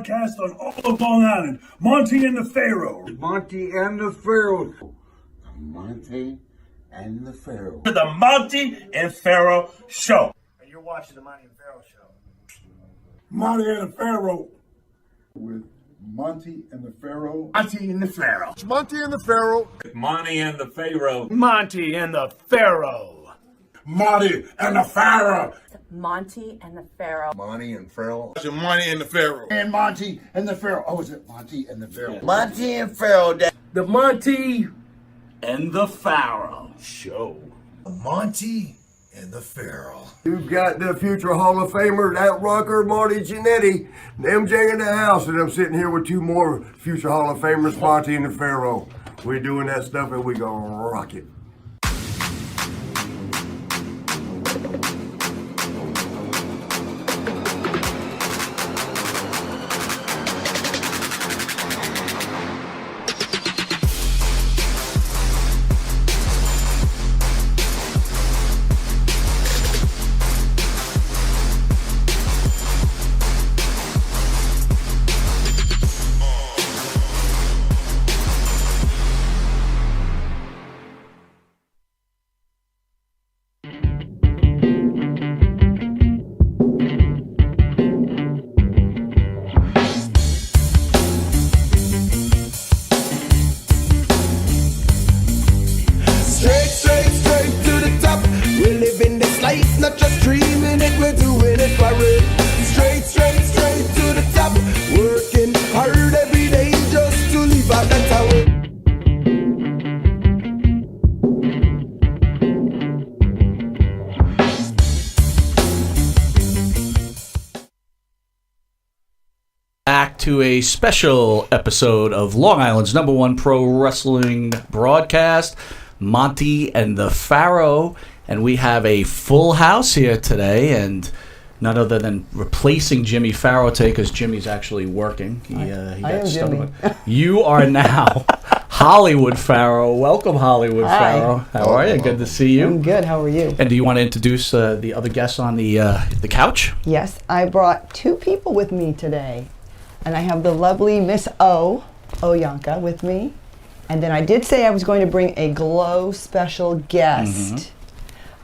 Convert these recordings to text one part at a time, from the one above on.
podcast on all of Long Island. Monte and the Pharaoh. Monte and the Pharaoh. Monte and the Pharaoh. The Monte and Pharaoh Show. And you're watching the Monte and Pharaoh Show. Monte and the Pharaoh. With Monte and the Pharaoh. Monte and the Pharaoh. It's Monte and the Pharaoh. Monte and the Pharaoh. Monte and the Pharaoh. Monte and the Pharaoh. Monte and the Pharaoh. Monte and Pharaoh. It's Monte and the Pharaoh. And Monte and the Pharaoh. Oh, is it Monte and the Pharaoh? Monte and Pharaoh. The Monte and the Pharaoh Show. Monte and the Pharaoh. You've got the future Hall of Famer, that rocker, Marty Jannetty, and MJ in the house, and I'm sitting here with two more future Hall of Famers, Monte and the Pharaoh. We're doing that stuff and we gonna rock it. Not just dreaming it, we're doing it for it. Straight to the top. Working hard every day just to leave out that tower. Back to a special episode of Long Island's #1 pro wrestling broadcast, Monte and the Pharaoh. And we have a full house here today, and none other than replacing Jimmy Pharaoh today, because Jimmy's actually working. He got stuck. You are now Hollywood Pharaoh. Welcome, Hollywood Pharaoh. How are you? Good to see you. I'm good. How are you? And do you want to introduce the other guests on the couch? Yes, I brought two people with me today, and I have the lovely Miss Oyanka, with me, and then I did say I was going to bring a Glow special guest. Mm-hmm.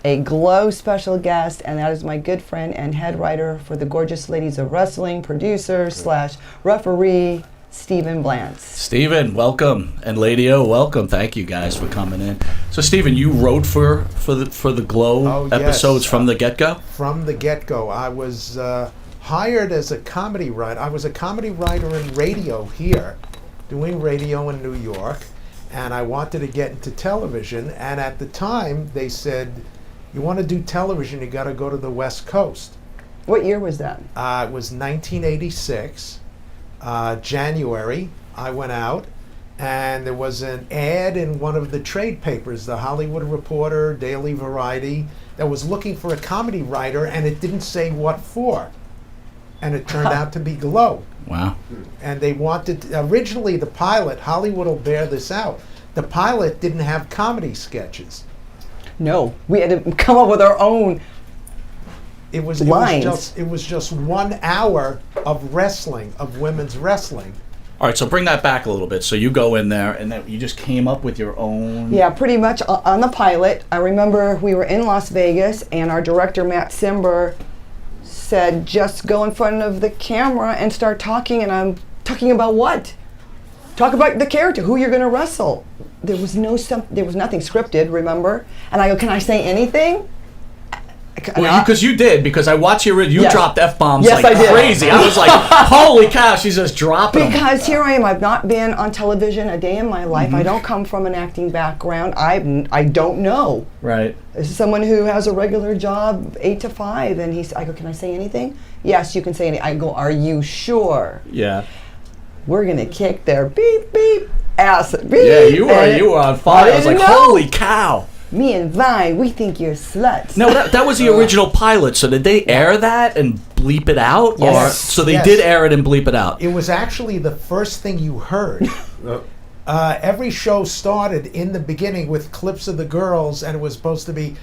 A Glow special guest, and that is my good friend and head writer for the Gorgeous Ladies of Wrestling, producer / referee, Stephen Blantz. Stephen, welcome, and Lady O, welcome. Thank you guys for coming in. So, Stephen, you wrote for the Glow episodes from the get-go? From the get-go. I was hired as a comedy writer. I was a comedy writer in radio here, doing radio in New York, and I wanted to get into television, and at the time, they said, you want to do television, you got to go to the West Coast. What year was that? It was 1986, January. I went out, and there was an ad in one of the trade papers, the Hollywood Reporter, Daily Variety, that was looking for a comedy writer, and it didn't say what for. And it turned out to be Glow. Wow. And they wanted, originally the pilot, Hollywood will bear this out, the pilot didn't have comedy sketches. No, we had to come up with our own lines. It was just 1 hour of wrestling, of women's wrestling. All right, so bring that back a little bit. So you go in there, and then you just came up with your own... Yeah, pretty much on the pilot. I remember we were in Las Vegas, and our director, Matt Simber, said, just go in front of the camera and start talking, and I'm talking about what? Talk about the character, who you're going to wrestle. There was nothing scripted, remember? And I go, can I say anything? Well, because you did, because I watched you Yes. dropped F-bombs Yes, like I did. crazy. I was like, holy cow, she's just dropping them. Because here I am, I've not been on television a day in my life. I don't come from an acting background. I don't know. Right. This is someone who has a regular job, 8 to 5, and I go, can I say anything? Yes, you can say anything. I go, are you sure? Yeah. We're going to kick their beep, beep, ass. Beep. Yeah, you were on fire. I was like, holy cow. Me and Vine, we think you're sluts. No, that was the original pilot. So did they air that and bleep it out? Yes. Or, so they did air it and bleep it out. It was actually the first thing you heard. Every show started in the beginning with clips of the girls, and it was supposed to be,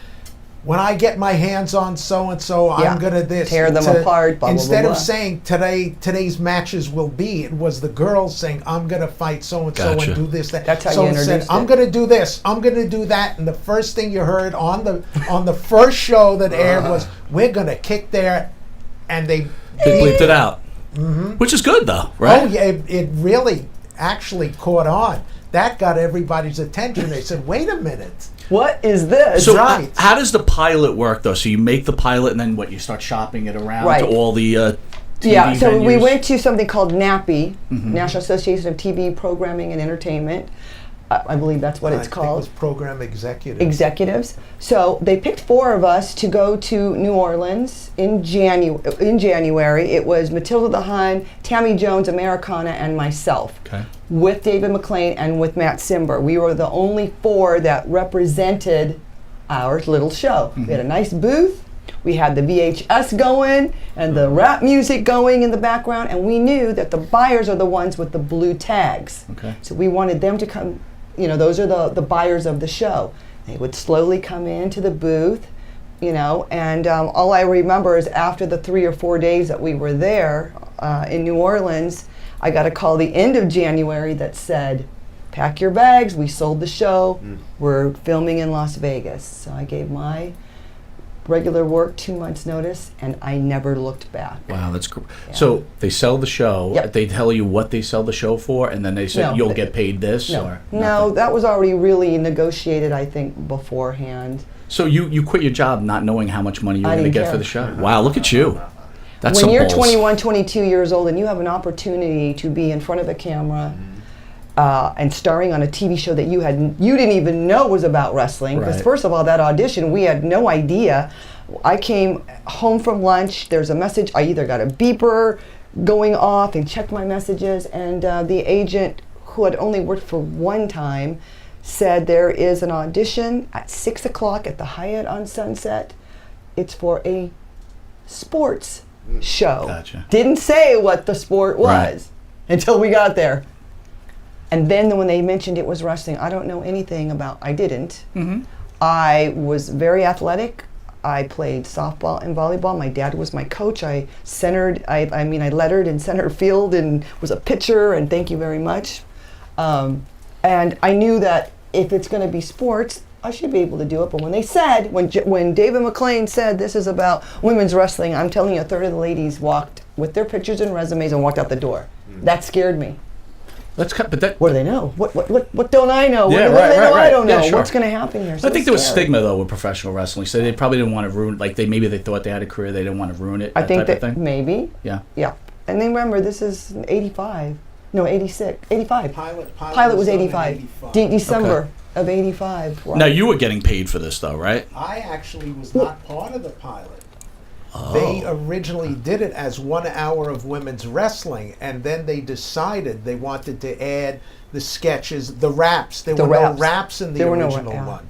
when I get my hands on so and so, Yeah. I'm gonna this Tear them apart, blah, blah, instead blah, of blah. saying today's matches will be, it was the girls saying I'm gonna fight so and so Gotcha. and do this that. That's how so you it said introduced I'm it. gonna do this, I'm gonna do that, and the first thing you heard on the first show that aired was we're gonna kick their, and they Bleeped it out. Which is good though, right? Oh yeah, it really actually caught on. That got everybody's attention. They said, "Wait a minute." What is this? So right. how does the pilot work though? So you make the pilot and then what? You start shopping it around Right. to all the TV Yeah, so we venues? went to something called NAPI, Mm-hmm. National Association of TV Programming and Entertainment. I believe that's what I it's think called. it was program executive. Executives. So they picked 4 of us to go to New Orleans in January. It was Matilda the Hun, Tammy Jones, Americana, and myself. Okay. With David McLean and with Matt Simber. We were the only 4 that represented our little show. We had a nice booth. We had the VHS going and the rap music going in the background, and we knew that the buyers are the ones with the blue tags. Okay. So we wanted them to come, those are the buyers of the show. They would slowly come into the booth, and all I remember is after the 3 or 4 days that we were there in New Orleans, I got a call the end of January that said, pack your bags, we sold the show, we're filming in Las Vegas. So I gave my regular work 2 months notice, and I never looked back. Wow, that's cool. So they sell the show. Yep. They tell you what they sell the show for, and then they say No, you'll they- get paid this No, or no, nothing? that was already really negotiated, I think, beforehand. So you quit your job not knowing how much money you were I going to didn't get for care. the show. Wow, look at you. That's When some you're balls. 21, 22 years old and you have an opportunity to be in front of a camera and starring on a TV show that you didn't even know was about wrestling, because Right. first of all, that audition, we had no idea. I came home from lunch, there's a message, I either got a beeper going off and checked my messages, and the agent, who had only worked for one time, said there is an audition at 6 o'clock at the Hyatt on Sunset. It's for a sports show. Gotcha. Didn't say what the sport was Right. until we got there. And then when they mentioned it was wrestling, I don't know anything about, I didn't. I was very athletic. I played softball and volleyball. My dad was my coach. I lettered in center field and was a pitcher, and thank you very much. And I knew that if it's going to be sports, I should be able to do it. But when they said, when David McLean said this is about women's wrestling, I'm telling you, a third of the ladies walked with their pictures and resumes and walked out the door. That scared me. But that. What do they know? What don't I know? Yeah, what do right, they know right, I don't right. know? Yeah, sure. What's going to happen here? So I think there was scary. stigma though with professional wrestling, so they probably didn't want to ruin. Like maybe they thought they had a career, they didn't want to ruin it. I think type that of thing. maybe. Yeah. Yeah. And then remember, this is 85. No, 86. 85. Pilot was done in 85. 85. December of 85. Right. Now you were getting paid for this though, right? I actually was not part of the pilot. They originally did it as 1 hour of women's wrestling, and then they decided they wanted to add the sketches, the raps. There were no raps in the There were no original yeah. one.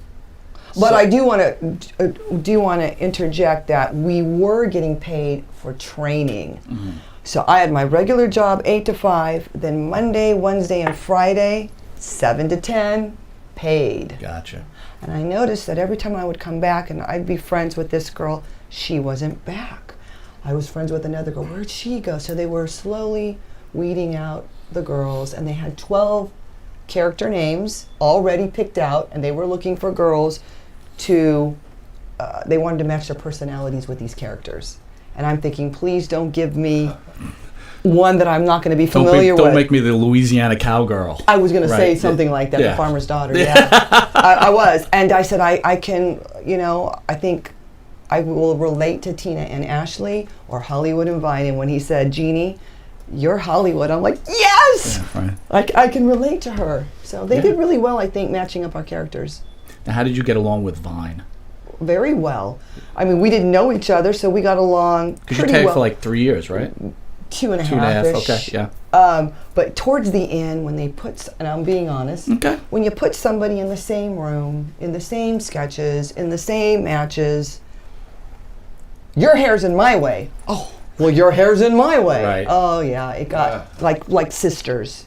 But So- I do want to interject that we were getting paid for training. So I had my regular job 8 to 5, then Monday, Wednesday, and Friday 7 to 10 paid. Gotcha. And I noticed that every time I would come back and I'd be friends with this girl, she wasn't back. I was friends with another girl. Where'd she go? So they were slowly weeding out the girls, and they had 12 character names already picked out, and they were looking for girls to, they wanted to match their personalities with these characters. And I'm thinking, please don't give me one that I'm not going to be familiar with. Don't make me the Louisiana cowgirl. I was going to say Right. something like that, Yeah. the farmer's daughter. Yeah, I was. And I said, I can, I think I will relate to Tina and Ashley or Hollywood and Vine. And when he said, Jeannie, you're Hollywood, I'm like, yes! Yeah, right. I can relate to her. So they did really well, I think, matching up our characters. Now, how did you get along with Vine? Very well. I mean, we didn't know each other, so we got along Because you pretty tagged well. for like 3 years, right? 2.5 2.5. Okay, yeah. But towards the end, when they put, and I'm being honest, Okay. when you put somebody in the same room, in the same sketches, in the same matches, your hair's in my way. Oh, well, your hair's in my way. Right. Oh, yeah, it got like sisters,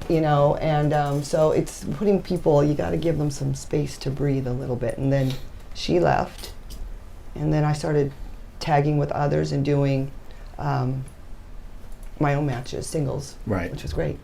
and so it's putting people, you got to give them some space to breathe a little bit, and then she left, and then I started tagging with others and doing my own matches, singles, Right. which was great.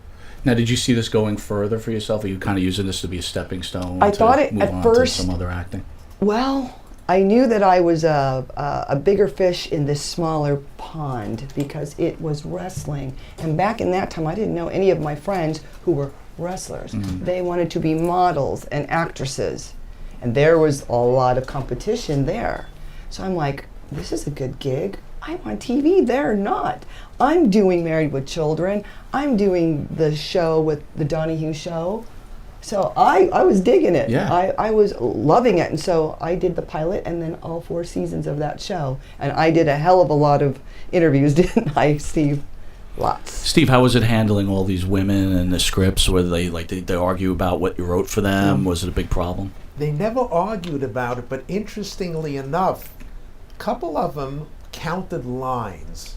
Now, did you see this going further for yourself? Are you kind of using this to be a stepping stone? I to thought it move at on first- to some other acting. Well, I knew that I was a bigger fish in this smaller pond because it was wrestling. And back in that time, I didn't know any of my friends who were wrestlers. They wanted to be models and actresses. And there was a lot of competition there. So I'm like, this is a good gig. I'm on TV, they're not. I'm doing Married with Children. I'm doing the show with the Donahue Show. So I was digging it. Yeah. I was loving it. And so I did the pilot and then all 4 seasons of that show. And I did a hell of a lot of interviews, didn't I, Steve? Lots. Steve, how was it handling all these women and the scripts? Were they did they argue about what you wrote for them? Was it a big problem? They never argued about it, but interestingly enough, a couple of them counted lines.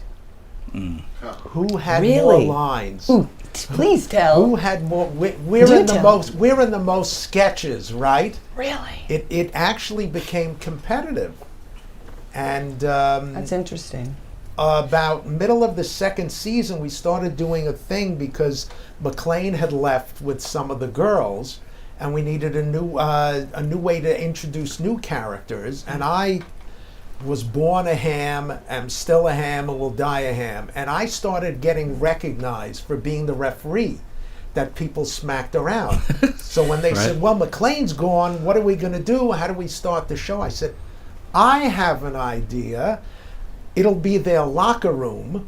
Who had more Really? lines? Ooh, please tell. Who had more? We're Do in the tell. most. We're in the most sketches, right? Really? It actually became competitive, and That's interesting. about middle of the second season, we started doing a thing because McLean had left with some of the girls, and we needed a new way to introduce new characters. And I was born a ham, am still a ham, and will die a ham. And I started getting recognized for being the referee that people smacked around. So when they said, well, McLean's gone, what are we going to do? How do we start the show? I said, I have an idea. It'll be their locker room,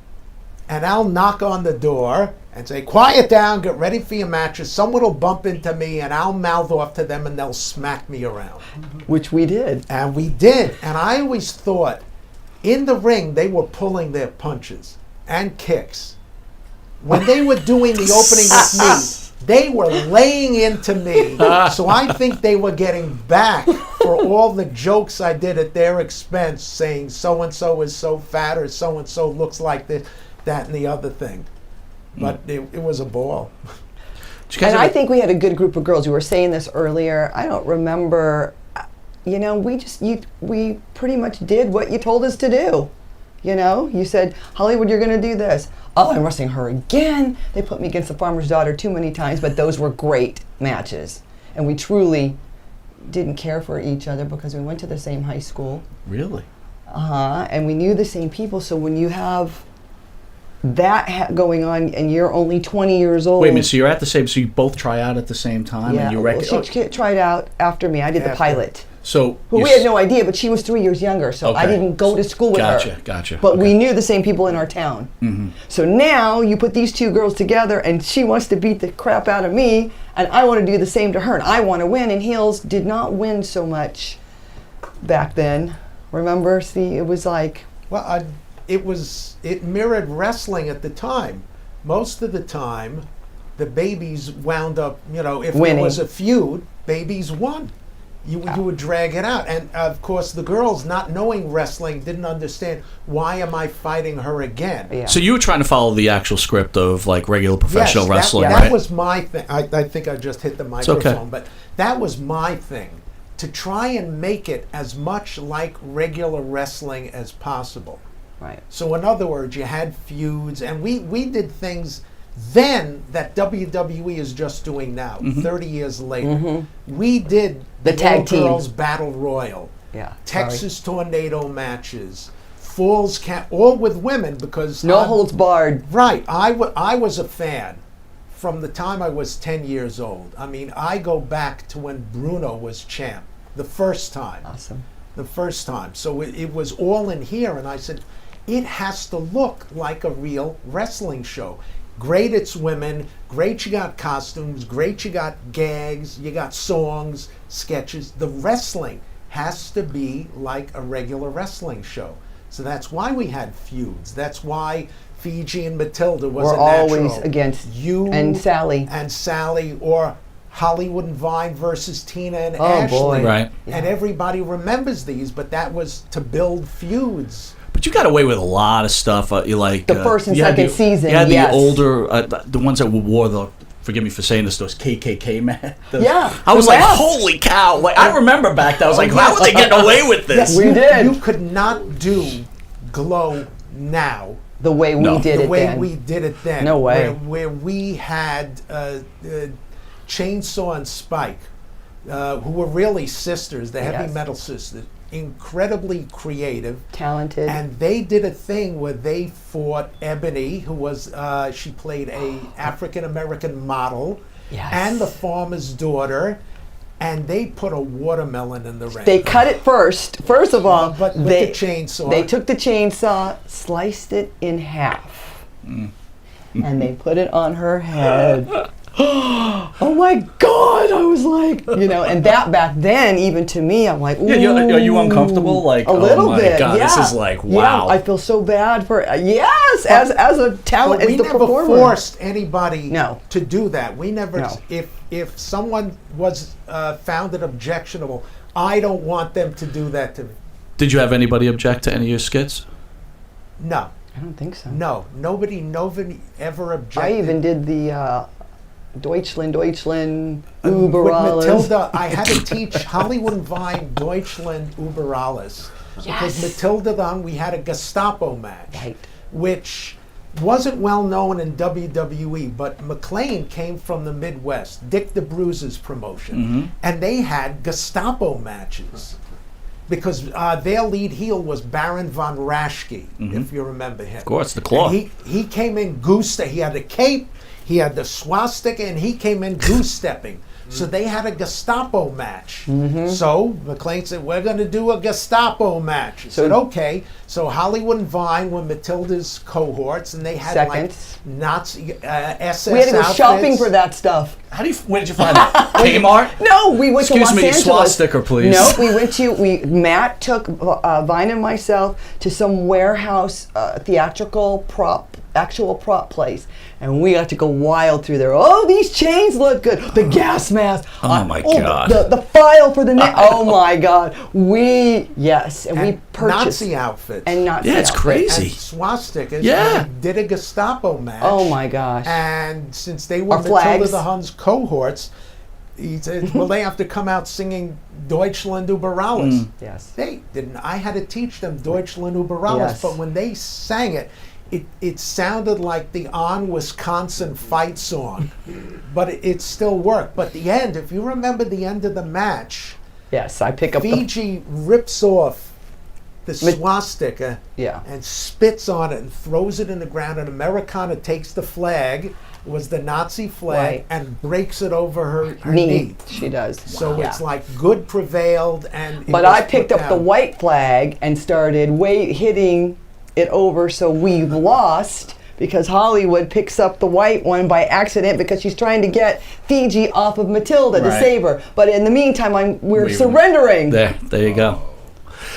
and I'll knock on the door and say, quiet down, get ready for your matches. Someone will bump into me, and I'll mouth off to them, and they'll smack me around. Which we did. And we did. And I always thought, in the ring, they were pulling their punches and kicks. When they were doing the opening with me, they were laying into me. So I think they were getting back for all the jokes I did at their expense, saying so-and-so is so fat or so-and-so looks like this, that, and the other thing. But it was a ball. And I think we had a good group of girls. You were saying this earlier. I don't remember. You know, we pretty much did what you told us to do. You know, you said, Hollywood, you're going to do this. Oh, I'm wrestling her again. They put me against the farmer's daughter too many times, but those were great matches. And we truly didn't care for each other because we went to the same high school. Really? And we knew the same people. So when you have that going on and you're only 20 years old. Wait a minute, so you're at the same, so you both try out at the same time? Yeah, And you well, she tried out after me. I did the After. pilot. So Well, you we had no idea, but she was 3 years younger, so I Okay. didn't go to school with her. Gotcha. But we knew the same people in our town. So now you put these two girls together, and she wants to beat the crap out of me, and I want to do the same to her, and I want to win. And heels did not win so much back then. Remember? See, it was like, Well, it mirrored wrestling at the time. Most of the time, the babies wound up, if Winning. there was a feud, babies won. You would drag it out. And of course, the girls, not knowing wrestling, didn't understand, why am I fighting her again? yeah. So you were trying to follow the actual script of like regular professional Yes, wrestling, that right? was my thing. I think I just hit the okay. microphone, but that was my thing. To try and make it as much like regular wrestling as possible. right. So in other words, you had feuds, and we did things then that WWE is just doing now, 30 years later. We did The tag All team. Girls Battle Royal, Yeah. Texas Tornado matches, Falls Camp, all with women because No holds barred. Right, I was a fan from the time I was 10 years old. I mean, I go back to when Bruno was champ, the first time. Awesome. The first time. So it was all in here, and I said, it has to look like a real wrestling show. Great it's women, great you got costumes, great you got gags, you got songs, sketches. The wrestling has to be like a regular wrestling show. So that's why we had feuds. That's why Fiji and Matilda was We're a natural. always against you and Sally. and Sally, or Hollywood and Vine versus Tina and Oh, Ashley. boy. Right. And everybody remembers these, but that was to build feuds. But you got away with a lot of stuff. You like The first and you had second season, You had yes. the older, the ones that wore the forgive me for saying this, those KKK men. Yeah, I was the like, left. holy cow! Like I remember back then, I was like, how are they getting away with this? We did. You could not do glow now The way we did the it way then. we did it then. No way. Where we had Chainsaw and Spike, who were really sisters, the heavy Yes. metal sisters, incredibly creative. Talented. And they did a thing where they fought Ebony, who was, she played a African-American model, Yes. and the farmer's daughter, and they put a watermelon in the ring. They cut it first. First of all, But with they the chainsaw. They took the chainsaw, sliced it in half, and they put it on her head. Oh my God! I was like, and that back then, even to me, I'm like, ooh. Are you uncomfortable? Like, a little my bit. God, yeah. this is like, wow. Yeah, I feel so bad for yes, as a talent, But we as the never performer. forced anybody No. to do that. We never. No. If someone was found it objectionable, I don't want them to do that to me. Did you have anybody object to any of your skits? No, I don't think so. no, nobody ever objected. I even did the Deutschland, With Uber alles. Matilda, I had to teach Hollywood and Vine Deutschland Über alles. Because Yes. Matilda then we had a Gestapo match, Right. which wasn't well known in WWE, but McLean came from the Midwest, Dick the Bruiser's promotion, and they had Gestapo matches. Because their lead heel was Baron von Raschke, if you remember him. Of course, the Claw. And he came in goose. He had a cape, he had the swastika, and he came in goose stepping. So they had a Gestapo match. So McLean said, "We're going to do a Gestapo match." I said, "Okay." So Hollywood and Vine were Matilda's cohorts, and they had Seconds. like Nazi SS We had to go outfits. shopping for that stuff. Where did you find that? Kmart? No, we went to Excuse Los me, Angeles. swastika, please. No, we went to Matt took Vine and myself to some warehouse theatrical actual prop place, and we got to go wild through there. Oh, these chains look good. The gas mask. Oh, my God. The file for the neck. Oh my God. We purchased Nazi outfits. and Nazi Yeah, it's outfits. crazy. And swastikas. Yeah. And did a Gestapo match. Oh my gosh. And since they were Our Matilda flags. the Hun's cohorts, he said, "Well, they have to come out singing Deutschland über alles." Yes. They didn't. I had to teach them Deutschland über alles, Yes. but when they sang it, it sounded like the On Wisconsin fight song, but it still worked. But the end, if you remember the end of the match, Yes, I pick up the Fiji rips off the swastika yeah. and spits on it and throws it in the ground, and Americana takes the flag, was the Nazi flag, Right. and breaks it over her knee. knee. She does. So Yeah. it's like good prevailed, and it But was I picked put up the down. white flag and started hitting it over, so we've lost because Hollywood picks up the white one by accident because she's trying to get Fiji off of Matilda to Right. save her. But in the meantime, we're Wait. surrendering. There you go.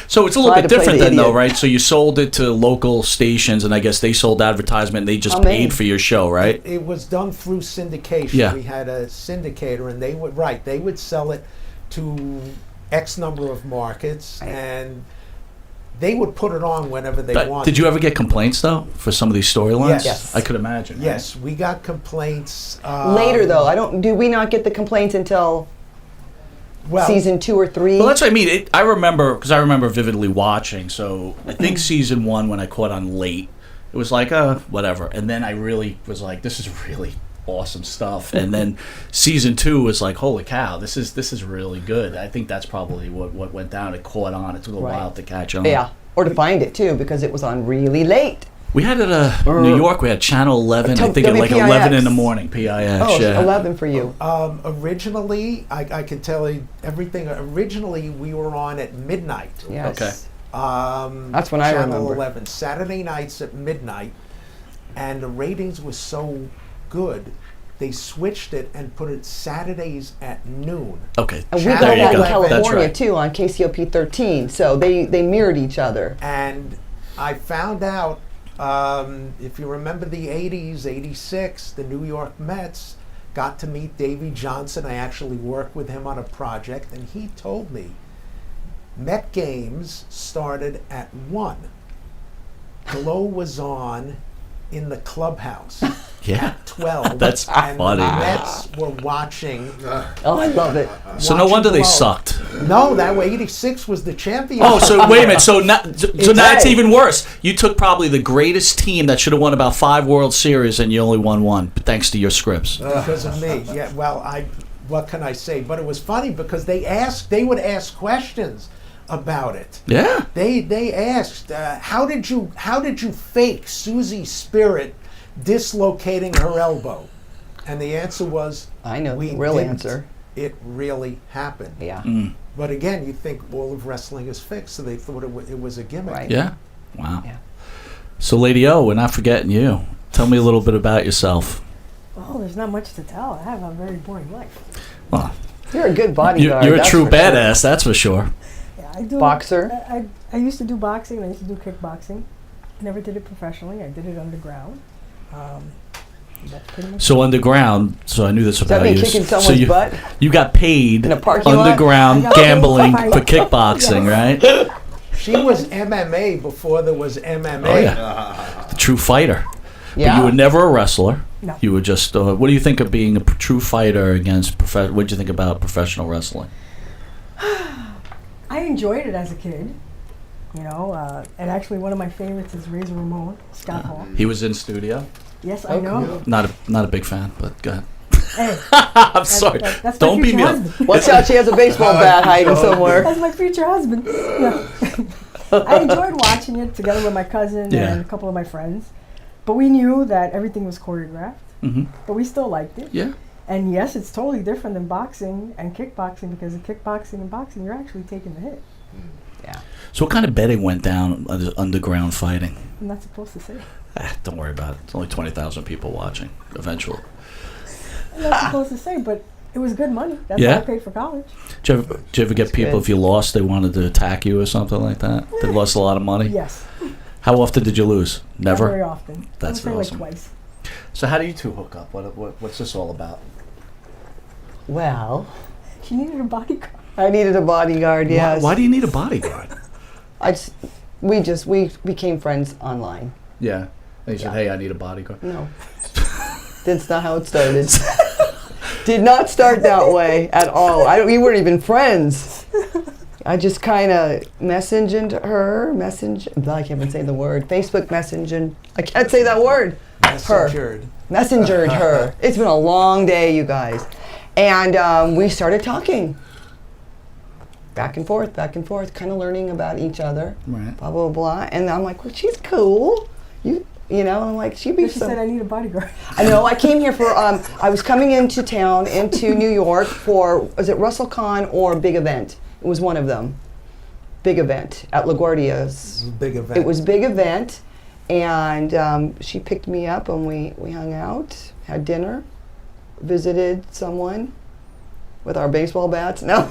So it's a little Try bit to play different the then, though, idiot. right? So you sold it to local stations, and I guess they sold advertisement. And they just How paid many? for your show, right? It was done through syndication. Yeah. We had a syndicator, and they would sell it to X number of markets, and they would put it on whenever they wanted. Did you ever get complaints though for some of these storylines? Yes. I could imagine. right? Yes, we got complaints. Later, though, do we not get the complaints until well, season 2 or 3? Well, that's what I mean. I remember vividly watching. So I think season 1, when I caught on late, it was like, whatever. And then I really was like, this is really awesome stuff. And then season 2 was like, holy cow, this is really good. I think that's probably what went down. It caught on. It took a Right. while to catch on. Yeah, or to find it too because it was on really late. We had it New York. We had Channel 11. I think at like 11 in the morning. PIX. Oh, yeah. 11 for you. originally, I can tell you everything. Originally, we were on at midnight. Yes. Okay. That's when I Channel remember. 11, Saturday nights at midnight, and the ratings were so good, they switched it and put it Saturdays at noon. Okay. And we Channel got There you that in go. That's California right. too on KCOP 13, so they mirrored each other. And I found out, if you remember the 80s, 86, the New York Mets got to meet Davey Johnson. I actually worked with him on a project, and he told me Met games started at 1. Glow was on in the clubhouse. Yeah. 12. That's and funny, the man. Mets were watching. Oh, I love it. So no watching wonder they below. sucked. No, that way 86 was the champion. Oh, so wait a minute. So now it's Right. even worse. You took probably the greatest team that should have won about 5 World Series, and you only won 1, thanks to your scripts. Because of me. Yeah, well, what can I say? But it was funny because they would ask questions about it. Yeah. They asked, how did you fake Susie Spirit dislocating her elbow? And the answer was, I know we the real didn't. answer. It really happened. Yeah. But again, you think all of wrestling is fixed, so they thought it was a gimmick. Right. Yeah. Wow. Yeah. So, Lady O, we're not forgetting you. Tell me a little bit about yourself. Oh, there's not much to tell. I have a very boring life. Well, You're a good bodyguard. you're a that's true for sure. badass, that's for sure. Yeah, I do. Boxer? I used to do boxing. I used to do kickboxing. I never did it professionally. I did it underground. That's pretty much So underground. So I knew this Does that about mean you. kicking So someone's butt? you got paid In a parking lot? underground I got paid gambling to fight. for kickboxing, right? She was MMA before there was MMA. Oh yeah, the true fighter. But Yeah. you were never a wrestler. No. You were just. What do you think of being a true fighter against? What did you think about professional wrestling? I enjoyed it as a kid. You know, and actually one of my favorites is Razor Ramon, Scott Hall. He was in studio. Yes, I know. Not a big fan, but go ahead. Hey, I'm sorry. that's my Don't beat future me up. husband. Watch out, she has a baseball bat hiding somewhere. That's my future husband. Yeah. I enjoyed watching it together with my cousin Yeah. and a couple of my friends. But we knew that everything was choreographed. Mm-hmm. But we still liked it. Yeah. And yes, it's totally different than boxing and kickboxing because in kickboxing and boxing, you're actually taking the hit. Yeah. So what kind of betting went down on the underground fighting? I'm not supposed to say. Don't worry about it. It's only 20,000 people watching. Eventually. I'm not supposed to say, but it was good money. That's Yeah? what I paid for college. Did you ever get people, good. if you lost, they wanted to attack you or something like that? They lost a lot of money? Yes. How often did you lose? Not Never? very often. That's I would say awesome. like twice. So how do you two hook up? What's this all about? Well, She needed a bodyguard. I needed a bodyguard, yes. Why do you need a bodyguard? We became friends online. Yeah. And you said, hey, I need a bodyguard. No. That's not how it started. Did not start that way at all. We weren't even friends. I just kind of messaged her, I can't even say the word. Facebook messaging. I can't say that word. Messengered her. It's been a long day, you guys. And we started talking. Back and forth, kind of learning about each other. Right. Blah, blah, blah. And I'm like, well, she's cool. You know, I'm like, she'd be She said I need a bodyguard. I know. I came here for. I was coming into town, into New York for. Was it WrestleCon or Big Event? It was one of them. Big Event at LaGuardia's. Big event. It was Big Event, and she picked me up and we hung out, had dinner, visited someone with our baseball bats. No,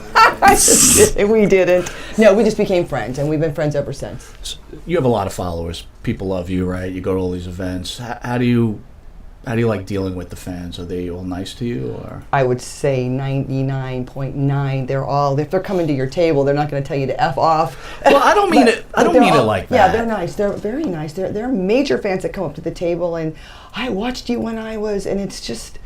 we didn't. No, we just became friends, and we've been friends ever since. So you have a lot of followers. People love you, right? You go to all these events. How do you like dealing with the fans? Are they all nice to you, or? I would say 99.9. They're all, if they're coming to your table, they're not going to tell you to F off. Well, I don't mean it. I don't mean it like that. Yeah, they're nice. They're very nice. They're major fans that come up to the table, and I watched you when I was, and it's just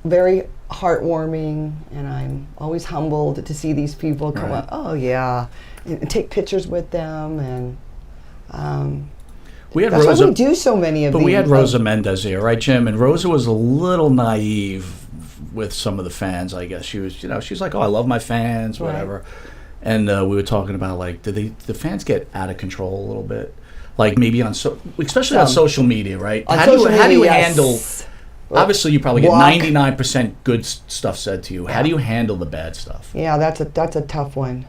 very heartwarming, and I'm always humbled to see these people come up. Oh yeah, and take pictures with them, and we had that's Rosa, why we do so many of these. but we had Rosa Mendez here, right, Jim? And Rosa was a little naive with some of the fans. I guess she was, she's like, "Oh, I love my fans, whatever." Right. And we were talking about like, do the fans get out of control a little bit? Like maybe especially on social media, right? On How social do you media, yes. handle? Obviously, you probably get Block. 99% good stuff said to you. How do you handle the bad stuff? Yeah, that's a tough one.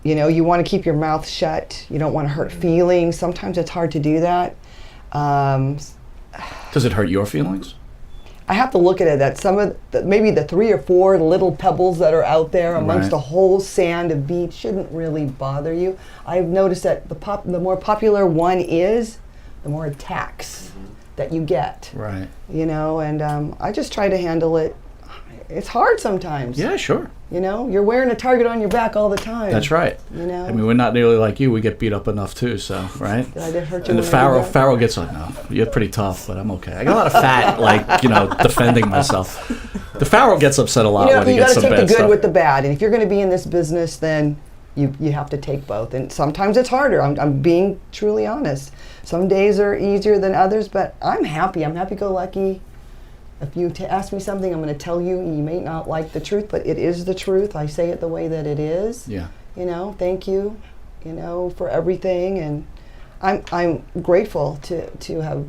You want to keep your mouth shut. You don't want to hurt feelings. Sometimes it's hard to do that. Does it hurt your feelings? I have to look at it that some of maybe the 3 or 4 little pebbles that are out there amongst Right. the whole sand of beach shouldn't really bother you. I've noticed that the more popular one is, the more attacks that you get. Right. And I just try to handle it. it's hard sometimes. Yeah, sure. You know, you're wearing a target on your back all the time. That's right. You know. I mean, we're not nearly like you. We get beat up enough too. So, right? Did I hurt you? And the Pharaoh gets on. No, you're pretty tough, but I'm okay. I got a lot of fat, like, you know, defending myself. The Pharaoh gets upset a lot when he gets some bad stuff. You got to take the good with the bad, and if you're going to be in this business, then you have to take both. And sometimes it's harder. I'm being truly honest. Some days are easier than others, but I'm happy. I'm happy-go-lucky. If you ask me something, I'm going to tell you. You may not like the truth, but it is the truth. I say it the way that it is. Yeah. You know, thank you, you know, for everything. And I'm grateful to have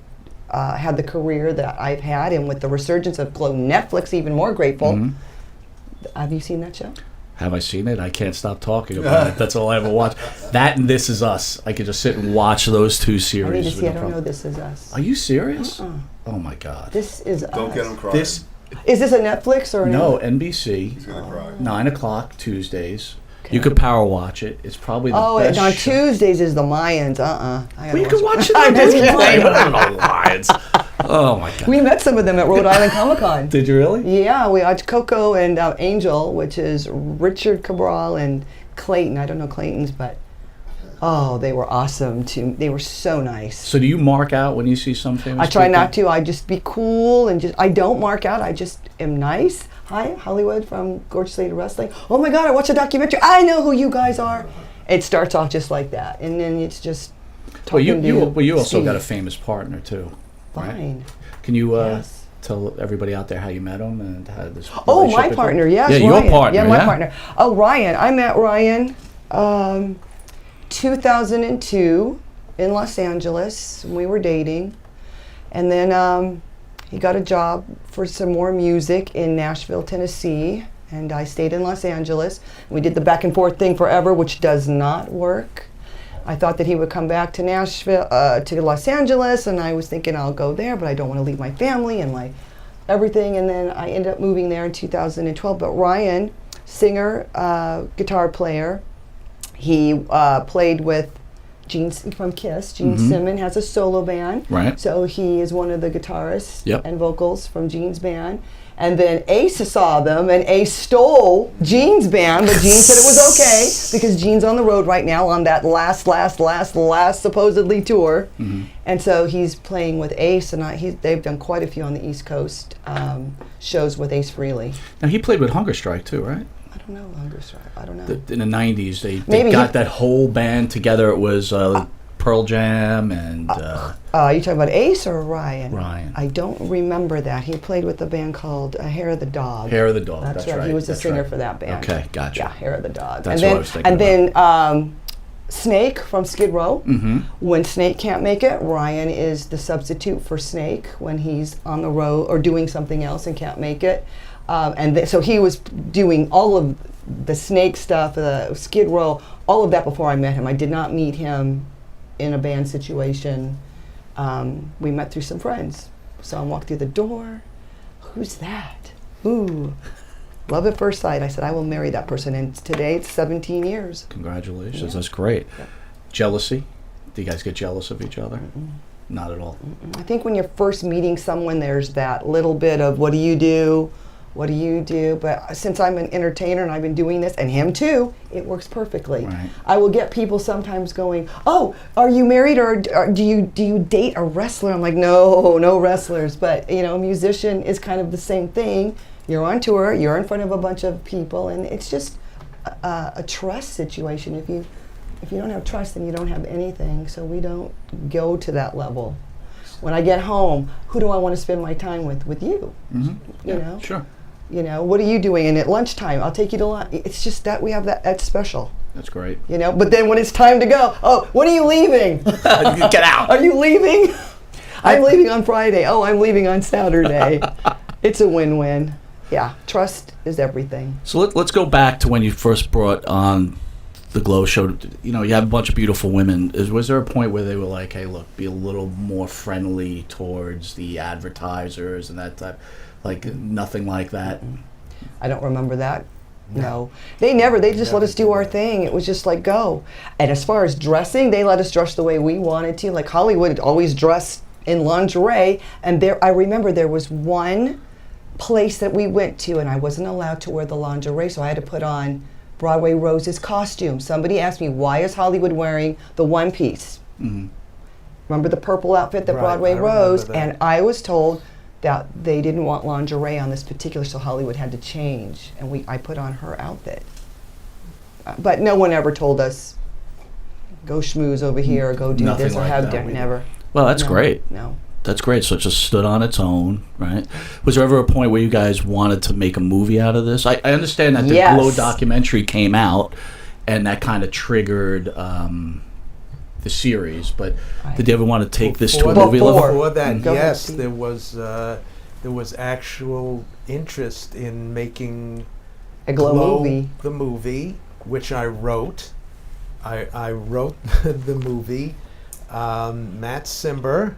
had the career that I've had. And with the resurgence of Glow Netflix, even more grateful. Mm-hmm. Have you seen that show? Have I seen it? I can't stop talking about it. That's all I ever watch. That and This Is Us. I could just sit and watch those two series. I need to see. I don't know This Is Us. Are you serious? Oh my God. This Is Us. Don't get him crying. This Is this a Netflix or no NBC? He's gonna cry. 9:00 Tuesdays. Okay. You could power watch it. It's probably the best. On show. Tuesdays is the Mayans. Well, you can watch it. I'm just kidding. I don't know Mayans. Oh my God. We met some of them at Rhode Island Comic Con. Did you really? Yeah, we watched Coco and Angel, which is Richard Cabral and Clayton. I don't know Clayton's, but they were awesome too. They were so nice. So do you mark out when you see some famous I try people? not to. I just be cool and I don't mark out. I just am nice. Hi, Hollywood from Gorgeous Lady Wrestling. Oh my God, I watched a documentary. I know who you guys are. It starts off just like that, and then it's just talking well, you also Steve. got a famous partner too. Fine. Right? Can you Yes. tell everybody out there how you met him and how this? Oh, relationship my is partner, going? yes. Yeah, Ryan. your partner. Yeah, my partner. Oh, Ryan. I met Ryan 2002 in Los Angeles. We were dating. And then he got a job for some more music in Nashville, Tennessee. And I stayed in Los Angeles. We did the back and forth thing forever, which does not work. I thought that he would come back to Nashville, to Los Angeles, and I was thinking I'll go there, but I don't want to leave my family and my everything. And then I ended up moving there in 2012. But Ryan, singer, guitar player, he played with Gene from Kiss. Gene Simmons has a solo band. Right. So he is one of the guitarists Yep. and vocals from Gene's band. And then Ace saw them, and Ace stole Gene's band, but Gene said it was okay because Gene's on the road right now on that last supposedly tour. Mm-hmm. And so he's playing with Ace, and they've done quite a few on the East Coast shows with Ace Frehley. Now he played with Hunger Strike too, right? I don't know, Hunger Strike. I don't know. In the 90s, they Maybe got that whole band together. It was Pearl Jam and... you talking about Ace or Ryan? Ryan. I don't remember that. He played with a band called Hair of the Dog. Hair of the Dog, That's that's right. He was the that's singer right. for that band. Okay, gotcha. Yeah, Hair of the Dog. That's and then, what I was thinking And then Snake from Skid Row. Mm-hmm. When Snake can't make it, Ryan is the substitute for Snake when he's on the road or doing something else and can't make it. So he was doing all of the Snake stuff, the Skid Row, all of that before I met him. I did not meet him in a band situation. We met through some friends. So I walked through the door. Who's that? Ooh, love at first sight. I said, I will marry that person. And today it's 17 years. Congratulations, Yeah. that's great. Yeah. Jealousy? Do you guys get jealous of each other? Not at all. I think when you're first meeting someone, there's that little bit of, what do you do? What do you do? But since I'm an entertainer and I've been doing this, and him too, it works perfectly. Right. I will get people sometimes going, oh, are you married or do you date a wrestler? I'm like, no wrestlers. But a musician is kind of the same thing. You're on tour, you're in front of a bunch of people, and it's just a trust situation. If you don't have trust, then you don't have anything. So we don't go to that level. When I get home, who do I want to spend my time with? With you. Mm-hmm. You know? Sure. What are you doing? And at lunchtime, I'll take you to lunch. It's just that we have that's special. That's great. But then when it's time to go, oh, when are you leaving? Get out. Are you leaving? I'm leaving on Friday. Oh, I'm leaving on Saturday. It's a win-win. Yeah, trust is everything. So let's go back to when you first brought on the Glow Show. You have a bunch of beautiful women. Was there a point where they were like, hey, look, be a little more friendly towards the advertisers and that type? Like, nothing like that? I don't remember that. No. They just let us do our thing. It was just like, go. And as far as dressing, they let us dress the way we wanted to. Like Hollywood always dressed in lingerie. And I remember there was one place that we went to, and I wasn't allowed to wear the lingerie, so I had to put on Broadway Rose's costume. Somebody asked me, why is Hollywood wearing the one piece? Mm-hmm. Remember the purple outfit that Right, Broadway I remember Rose? that. And I was told that they didn't want lingerie on this particular, so Hollywood had to change, and I put on her outfit. But no one ever told us, go schmooze over here, or go do Nothing this, or like have that. dinner. Never. Well, that's No, great. No. That's great. So it just stood on its own, right? Was there ever a point where you guys wanted to make a movie out of this? I understand that the Yes. Glow documentary came out, and that kind of triggered the series. But did you ever want to take this to a movie level? Before that, Go ahead, yes, Steve. there was actual interest in making A Glow movie. the movie, which I wrote. I wrote the movie. Matt Simber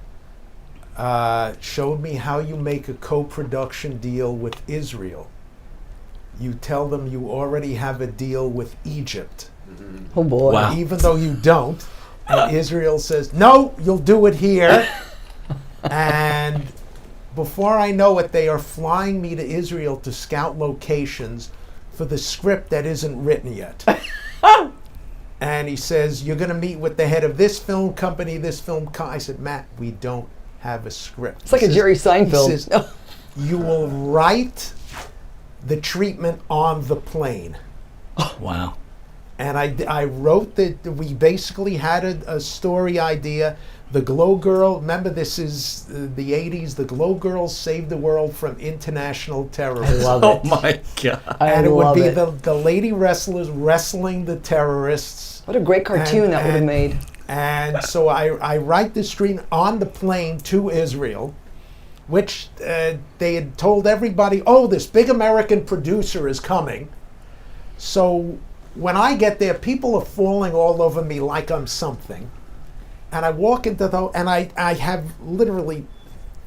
showed me how you make a co-production deal with Israel. You tell them you already have a deal with Egypt, Oh boy. Wow. even though you don't. And Israel says, no, you'll do it here. And before I know it, they are flying me to Israel to scout locations for the script that isn't written yet. And he says, you're going to meet with the head of this film company, I said, Matt, we don't have a script. It's like a Jerry Seinfeld. He says, you will write the treatment on the plane. Wow. And I wrote that we basically had a story idea. The Glow Girl, remember this is the 80s, the Glow Girls saved the world from international terrorism. love Oh it. my God. And it would love be it. the lady wrestlers wrestling the terrorists. What a great cartoon that would have made. And so I write this stream on the plane to Israel, which they had told everybody, oh, this big American producer is coming. So when I get there, people are falling all over me like I'm something. And I walk into and I have literally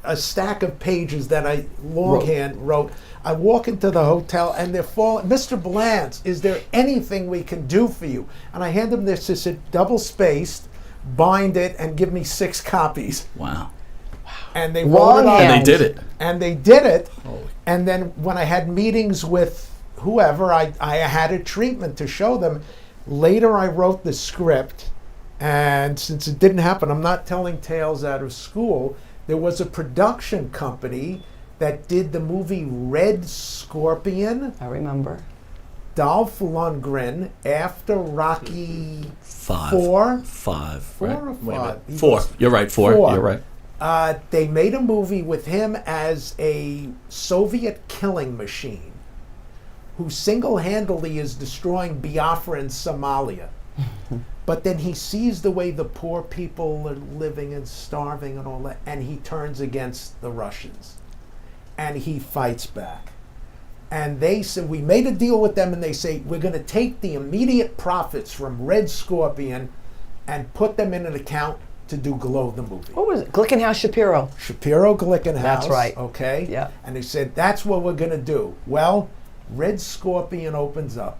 a stack of pages that I longhand wrote. I walk into the hotel and they're falling. Mr. Blanche, is there anything we can do for you? And I hand them this, it's double spaced, bind it, and give me 6 copies. Wow. And they wrote it on. And they did it. And they did it. And then when I had meetings with whoever, I had a treatment to show them. Later I wrote the script, and since it didn't happen, I'm not telling tales out of school. There was a production company that did the movie Red Scorpion. I remember. Dolph Lundgren, after Rocky Five. Four. Five. Four Right? or Wait a five? minute. 4. You're right. 4. You're right. They made a movie with him as a Soviet killing machine who single-handedly is destroying Biafra and Somalia. But then he sees the way the poor people are living and starving and all that, and he turns against the Russians. And he fights back. And they said, we made a deal with them, and they say, we're going to take the immediate profits from Red Scorpion and put them in an account to do Glow the movie. What was it? Glickenhaus Shapiro. Shapiro Glickenhaus. That's right. Okay. Yeah. And they said, that's what we're going to do. Well, Red Scorpion opens up,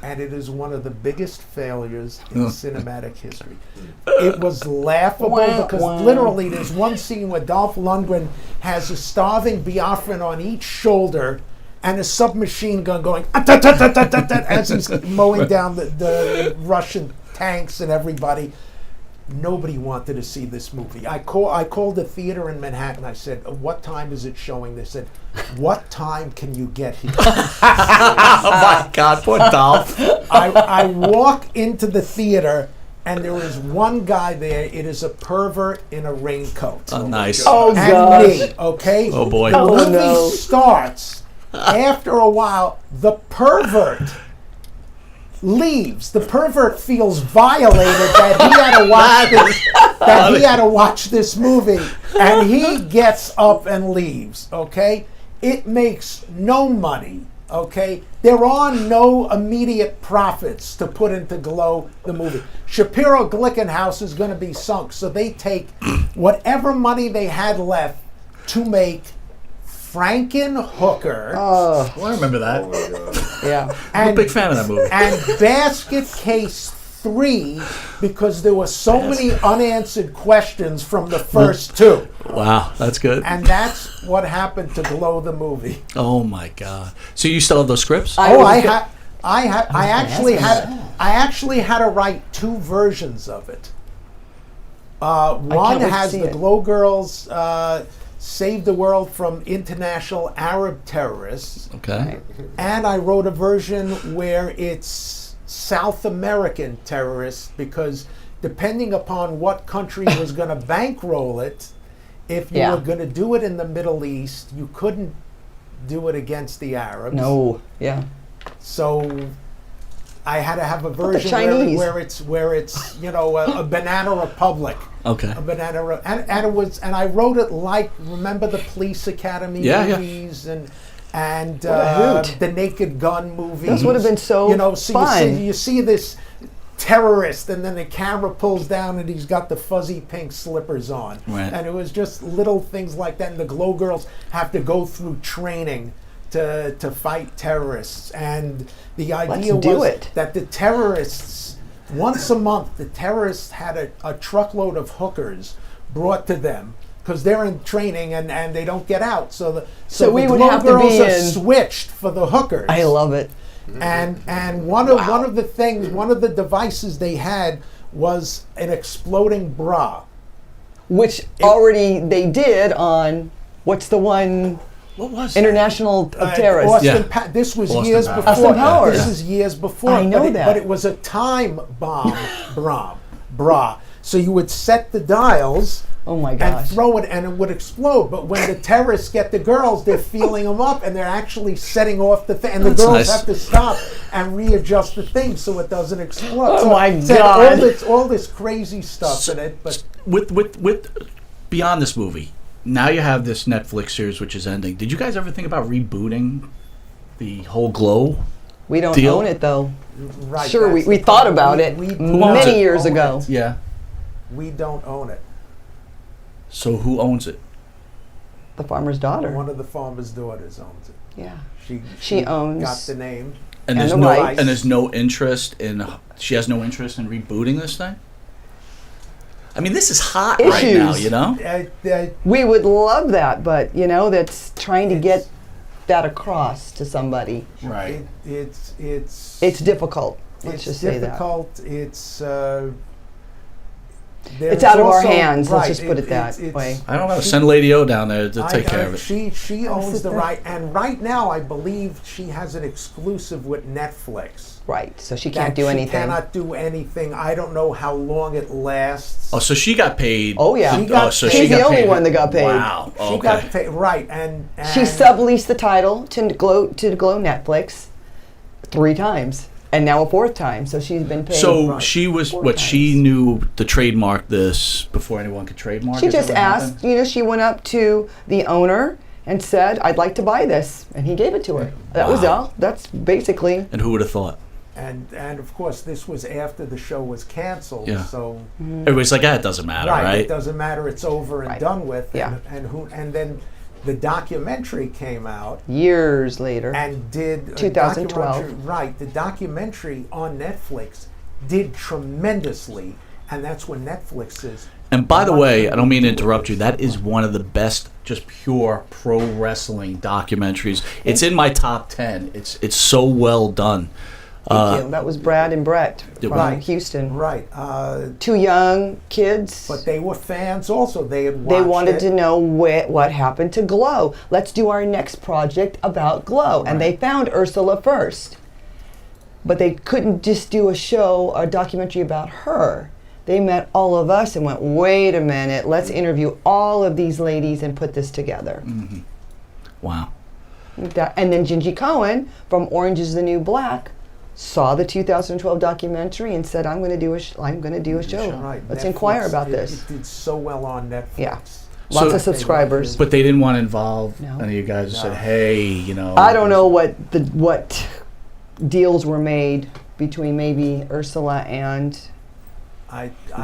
and it is one of the biggest failures in cinematic history. It was laughable because literally there's one scene where Dolph Lundgren has a starving Biafran on each shoulder and a submachine gun going as he's mowing down the Russian tanks and everybody. Nobody wanted to see this movie. I called the theater in Manhattan. I said, what time is it showing? They said, what time can you get here? Oh my God, poor Dolph. I walk into the theater and there is one guy there. It is a pervert in a raincoat. Oh, nice. Oh, And gosh. me, okay? Oh, boy. The Oh, movie no. starts. After a while, the pervert leaves. The pervert feels violated that he had to watch this movie, and he gets up and leaves. Okay, it makes no money. Okay, there are no immediate profits to put into Glow the movie. Shapiro Glickenhaus is going to be sunk, so they take whatever money they had left to make Frankenhooker. Oh, I remember that. Yeah. I'm a big fan of that movie. And Basket Case 3, because there were so many unanswered questions from the first two. Wow, that's good. And that's what happened to Glow the movie. Oh my God! So you still have those scripts? I actually had to write 2 versions of it. One wait to has see the it. Glow Girls save the world from international Arab terrorists, Okay. and I wrote a version where it's South American terrorists, because depending upon what country was going to bankroll it, if you Yeah. were going to do it in the Middle East, you couldn't do it against the Arabs. No. Yeah. So I had to have a the version Chinese? where it's a banana republic. Okay. A banana and it was, and I wrote it like, remember the Police Academy Yeah. movies and What a hoot. the Naked Gun movies. Those would have been so so fun. you see this terrorist, and then the camera pulls down and he's got the fuzzy pink slippers on. Right. And it was just little things like that. And the Glow Girls have to go through training to fight terrorists. And the idea do was it. that the terrorists, once a month, the terrorists had a truckload of hookers brought to them, because they're in training and they don't get out. So So the we would Glow have to Girls be are in- switched for the hookers. I love it. And one of the devices they had was an exploding bra. Which already they did on what's the one? What was International of Terrorists. Austin Yeah. this was Austin years Powers. before. Austin Powers. This is years before. I know but that. But it was a time bomb bra. So you would set the dials. Oh my And gosh. throw it, and it would explode. But when the terrorists get the girls, they're feeling them up, and they're actually setting off the thing. And the That's girls nice. have to stop and readjust the thing so it doesn't explode. Oh So my it said God. all this crazy stuff in it. But With beyond this movie, now you have this Netflix series which is ending. Did you guys ever think about rebooting the whole Glow? We don't Deal? own it though. right, Sure, that's we the thought problem. about it Who owns many it? years own ago. it. Yeah. We don't own it. So who owns it? The farmer's daughter. One of the farmer's daughters owns it. Yeah. She owns- got the name. And And there's the no rights. and there's no interest in. She has no interest in rebooting this thing. I mean, this is hot right now. Issues. You know. We would love that, but that's trying to get that across to somebody. Right. It's It's difficult. Let's it's just say that. difficult. It's It's out of our hands. Let's just put it that it's- way. I don't know. Send Lady O down there to take care of it. She owns the right, and right now I believe she has an exclusive with Netflix. Right. So she that can't do anything. She cannot do anything. I don't know how long it lasts. Oh, so she got paid. Oh yeah. She got so paid. she She's got the only paid. one that got paid. Wow. She Okay. got paid, right, and She subleased the title to Glow Netflix 3 times, and now a 4th time. So she's been paid. So she was 4 what she times. knew to trademark this before anyone could trademark. She Is that just what happened? asked. She went up to the owner and said, "I'd like to buy this," and he gave it to her. That was Wow. all. That's basically. And who would have thought? and of course this was after the show was canceled. Yeah. So Everybody's like, it doesn't matter, right? it doesn't matter. It's over and Right. done with. Yeah. And then the documentary came out. Years later. And did 2012. The documentary on Netflix did tremendously, and that's when Netflix is. And by the way, I don't mean to interrupt you. That is one of the best, just pure pro wrestling documentaries. It's in my top 10. It's so well done. Thank you. That was Brad and Brett from Right. Houston. Right. 2 young kids. But they were fans also. They had watched They wanted it. to know what happened to Glow. Let's do our next project about Glow. And they found Ursula first. But they couldn't just do a documentary about her. They met all of us and went, wait a minute, let's interview all of these ladies and put this together. Mm-hmm. Wow. And then Gingy Cohen from Orange is the New Black saw the 2012 documentary and said, I'm going to do a show. Right. Let's Netflix, inquire about it- this. It did so well on Netflix. Yeah. Lots of subscribers. But they didn't want to involve No. any of you guys. Said, hey, I don't know what deals were made between maybe Ursula and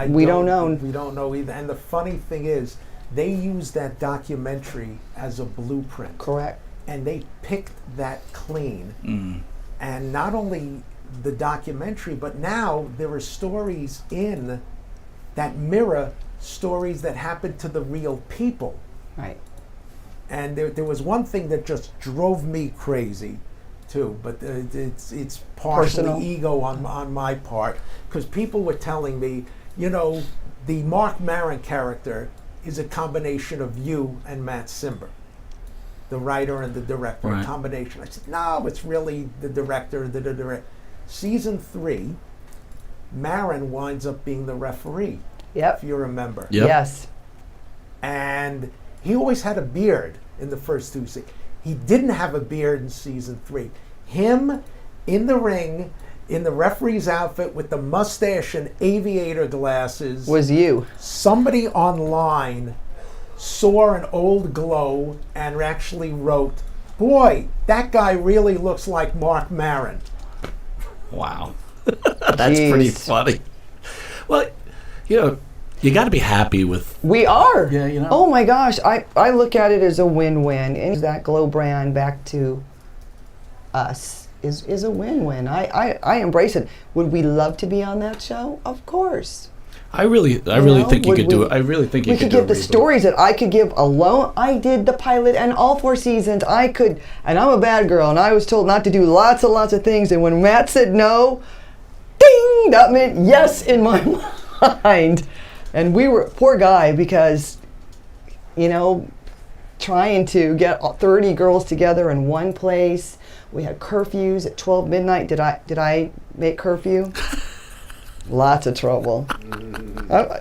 we don't know. We don't know either. And the funny thing is, they used that documentary as a blueprint. Correct. And they picked that clean. Mm. And not only the documentary, but now there are stories in that mirror stories that happened to the real people. Right. And there was one thing that just drove me crazy, too. But it's partially Personal. ego on my part, because people were telling me, you know, the Mark Maron character is a combination of you and Matt Simber, the writer and the director. Right. A combination. I said, no, it's really the director. The director. Season 3, Maron winds up being the referee. Yep. If you remember. Yep. Yes. And he always had a beard in the first 2 seasons. He didn't have a beard in season 3. Him in the ring, in the referee's outfit with the mustache and aviator glasses. Was you. Somebody online saw an old glow and actually wrote, "Boy, that guy really looks like Mark Maron." Wow. That's pretty Jeez. funny. Well, you know, you got to be happy with. We are. Yeah, you know. Oh my gosh, I look at it as a win-win. And that Glow brand back to us is a win-win. I embrace it. Would we love to be on that show? Of course. I really know, think you would could do we- it. I really think you We could do give a the reboot. stories that I could give alone. I did the pilot and all 4 seasons. I could, and I'm a bad girl, and I was told not to do lots and lots of things. And when Matt said no, ding, that meant yes in my mind. And we were, poor guy, because, you know, trying to get 30 girls together in one place. We had curfews at 12 midnight. Did I make curfew? Lots of trouble.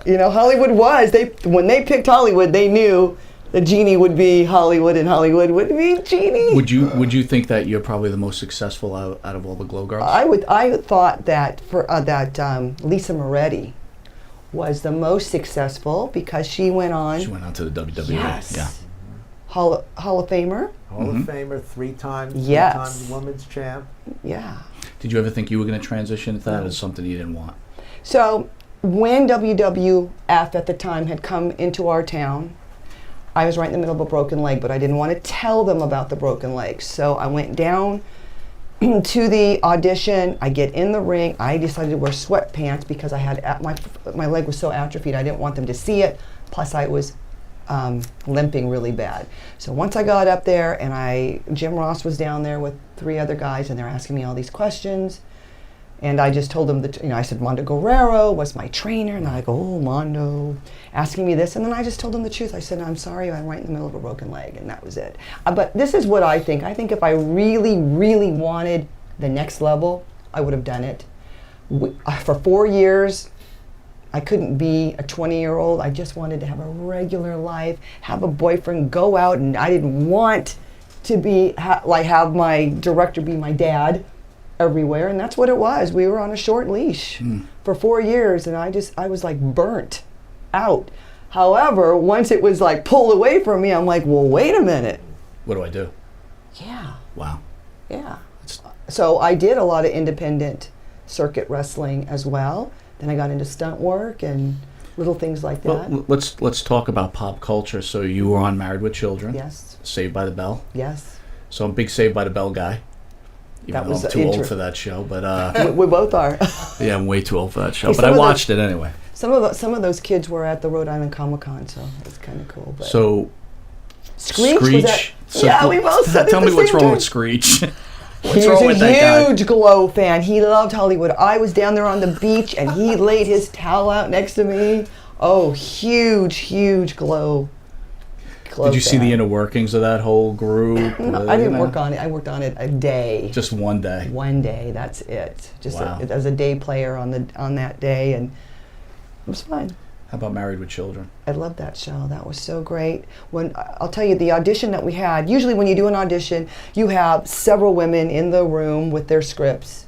You know, Hollywood was, when they picked Hollywood, they knew the genie would be Hollywood and Hollywood would be genie. Would you think that you're probably the most successful out of all the Glow girls? I thought that Lisa Moretti was the most successful because she went on. She went on to the WWE. Yes. Yeah. Hall of Famer. Hall of Famer, 3-time, Yes. 3-time women's champ. Yeah. Did you ever think you were going to transition into that as something you didn't want? So when WWF at the time had come into our town, I was right in the middle of a broken leg, but I didn't want to tell them about the broken leg. So I went down to the audition. I get in the ring. I decided to wear sweatpants because I had my leg was so atrophied. I didn't want them to see it. Plus, I was limping really bad. So once I got up there, and Jim Ross was down there with 3 other guys, and they're asking me all these questions. And I just told them that, I said, Mondo Guerrero was my trainer. And I go, oh, Mondo, asking me this. And then I just told them the truth. I said, I'm sorry, I'm right in the middle of a broken leg. And that was it. But this is what I think. I think if I really, really wanted the next level, I would have done it. For 4 years, I couldn't be a 20-year-old. I just wanted to have a regular life, have a boyfriend, go out. And I didn't want to be have my director be my dad everywhere, and that's what it was. We were on a short leash for 4 years, and I was like burnt out. However, once it was like pulled away from me, I'm like, well, wait a minute. What do I do? Yeah. Wow. Yeah. So I did a lot of independent circuit wrestling as well. Then I got into stunt work and little things like that. Well, let's talk about pop culture. So you were on Married with Children. Yes. Saved by the Bell. Yes. So I'm a big Saved by the Bell guy. Even though I'm too old for that show, but we both are. yeah, I'm way too old for that show, Hey, but I watched it anyway. Some of those kids were at the Rhode Island Comic-Con, so it's kind of cool. But So Screech? Was that, So yeah, we both said it tell at me the what's same wrong time. with Screech. What's He wrong was with a that guy? huge Glow fan. He loved Hollywood. I was down there on the beach, and he laid his towel out next to me. Oh, huge Glow. Did you see the inner workings of that whole group? No, I didn't work on it. I worked on it a day. Just one day. One day. That's it. Just Wow. as a day player on that day, and it was fun. How about Married with Children? I love that show. That was so great. When I'll tell you, the audition that we had, usually when you do an audition, you have several women in the room with their scripts.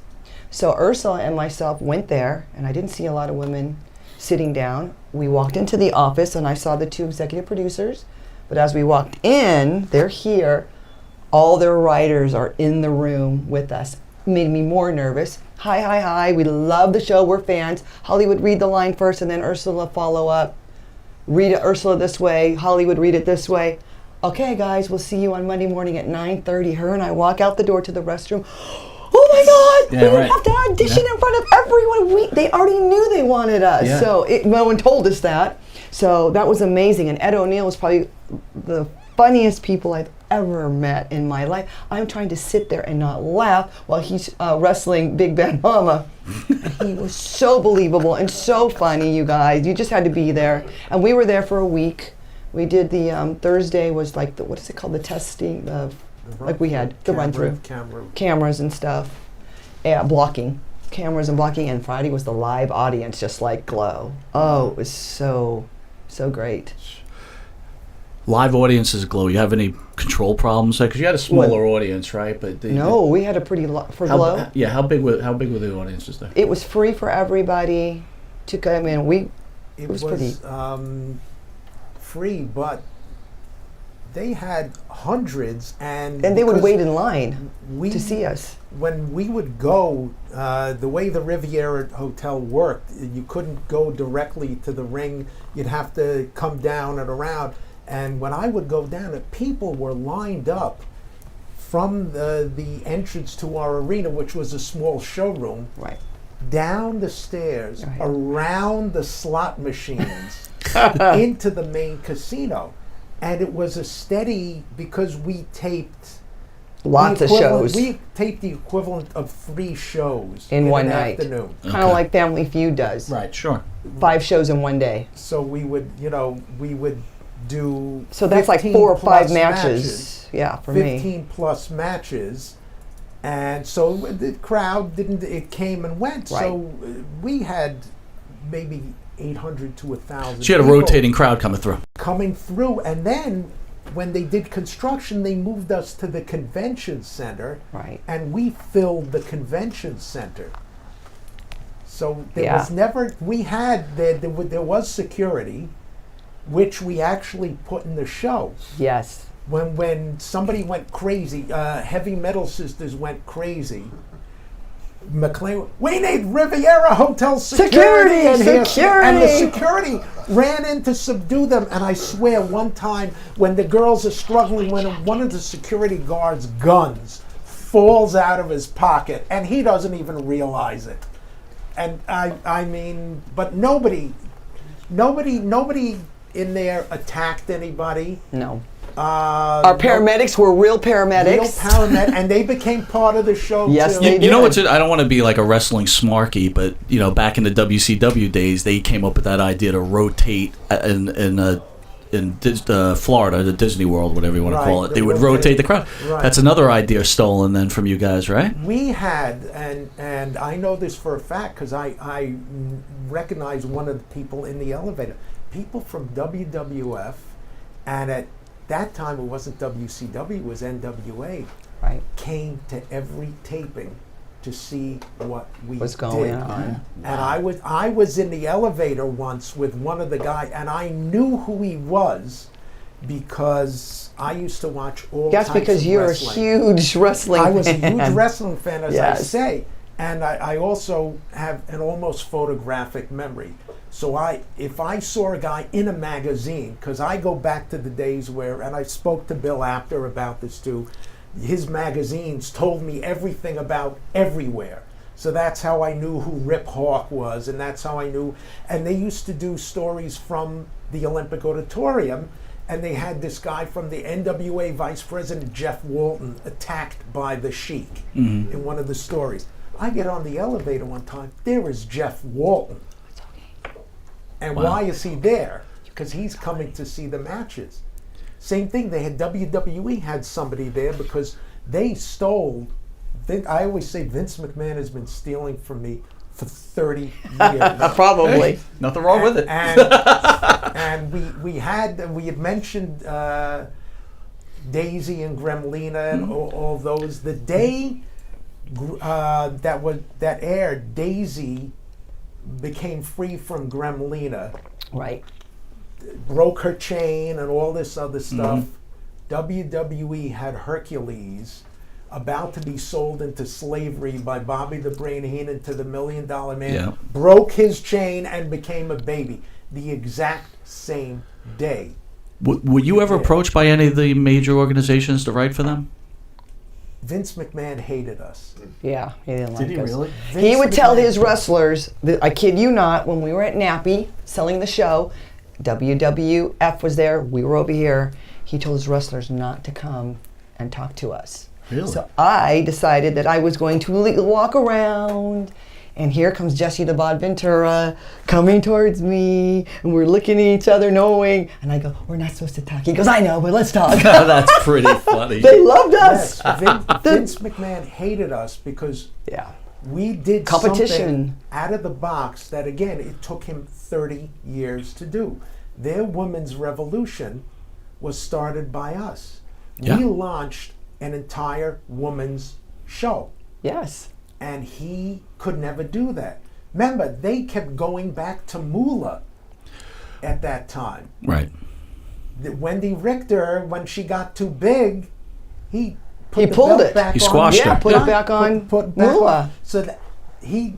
So Ursula and myself went there, and I didn't see a lot of women sitting down. We walked into the office, and I saw the 2 executive producers. But as we walked in, they're here. All their writers are in the room with us. Made me more nervous. Hi. We love the show. We're fans. Hollywood, read the line first, and then Ursula follow up. Read it, Ursula, this way. Hollywood, read it this way. Okay, guys, we'll see you on Monday morning at 9:30. Her and I walk out the door to the restroom. Oh my God! Yeah, we didn't right. have to audition in front of everyone. They already knew they wanted us. Yeah. So no one told us that. So that was amazing. And Ed O'Neill was probably the funniest people I've ever met in my life. I'm trying to sit there and not laugh while he's wrestling Big Bad Mama. He was so believable and so funny, you guys. You just had to be there. And we were there for a week. We did the Thursday was like the, what is it called? The testing, like we had the run through. Cameras and stuff. Yeah, blocking. Cameras and blocking. And Friday was the live audience, just like glow. Oh, it was so great. Live audiences glow. You have any control problems? Because you had a smaller audience, right? But no, we had a pretty for glow. Yeah, how big were the audiences there? It was free for everybody to come in. It was pretty free, but they had hundreds, and they would wait in line to see us. When we would go, the way the Riviera Hotel worked, you couldn't go directly to the ring. You'd have to come down and around. And when I would go down, people were lined up from the entrance to our arena, which was a small showroom, right, down the stairs, right, around the slot machines, into the main casino. And it was a steady, because we taped lots of shows. We taped the equivalent of 3 shows in one night. Afternoon. Kind of like Family Feud does. Right, sure. 5 shows in one day. So we would do. So that's like 4 or 5 matches. Yeah, for 15 plus matches. And so the crowd it came and went. Right. So we had maybe 800 to 1,000. So you had a rotating crowd coming through. And then when they did construction, they moved us to the convention center. Right. And we filled the convention center. So there was never, there was security, which we actually put in the show. Yes. When somebody went crazy, Heavy Metal Sisters went crazy, McLean, we need Riviera Hotel security in here. And the security ran in to subdue them. And I swear, one time when the girls are struggling, when one of the security guards' guns falls out of his pocket, and he doesn't even realize it. And I mean, but nobody in there attacked anybody. No. Our paramedics were real paramedics. And they became part of the show. Yes, too. they did. You know what's? I don't want to be like a wrestling smarky, but back in the WCW days, they came up with that idea to rotate in Florida, the Disney World, whatever you want to call it. They would rotate the crowd. Right. That's another idea stolen then from you guys, right? We had, and I know this for a fact because I recognize one of the people in the elevator. People from WWF, and at that time it wasn't WCW, it was NWA, right, came to every taping to see what we was going did. on. And I was in the elevator once with one of the guys, and I knew who he was because I used to watch all types of wrestling. That's because you're a huge wrestling fan. I was a huge wrestling fan, as I say. And I also have an almost photographic memory. So if I saw a guy in a magazine, because I go back to the days where, and I spoke to Bill Apter about this too, his magazines told me everything about everywhere. So that's how I knew who Rip Hawk was, and that's how I knew. And they used to do stories from the Olympic Auditorium, and they had this guy from the NWA Vice President, Jeff Walton, attacked by the Sheik in one of the stories. I get on the elevator one time, there is Jeff Walton. And why is he there? Because he's coming to see the matches. Same thing, they had WWE had somebody there because they stole. I always say Vince McMahon has been stealing from me for 30 years. Probably. Nothing wrong with it. And we had mentioned Daisy and Gremlina and all those. The day that aired, Daisy became free from Gremlina. Right. Broke her chain and all this other stuff. WWE had Hercules about to be sold into slavery by Bobby the Brain Heenan to the $1 Million Man. Yeah. Broke his chain and became a baby the exact same day. Were you ever approached by any of the major organizations to write for them? Vince McMahon hated us. Yeah, he didn't like us. Did he really? He would tell his wrestlers, I kid you not, when we were at Nappy selling the show, WWF was there. We were over here. He told his wrestlers not to come and talk to us. Really? So I decided that I was going to walk around, and here comes Jesse the Bod Ventura coming towards me, and we're looking at each other knowing, and I go, we're not supposed to talk. He goes, I know, but let's talk. That's pretty funny. They loved us. Yes, Vince McMahon hated us because we did Competition. something out of the box that, again, it took him 30 years to do. Their women's revolution was started by us. Yeah. We launched an entire women's show. Yes. And he could never do that. Remember, they kept going back to Moolah at that time. Right. Wendy Richter, when she got too big, he He the pulled belt it. back He on. squashed Yeah, her. put it back on Put back Moolah. on. So that he,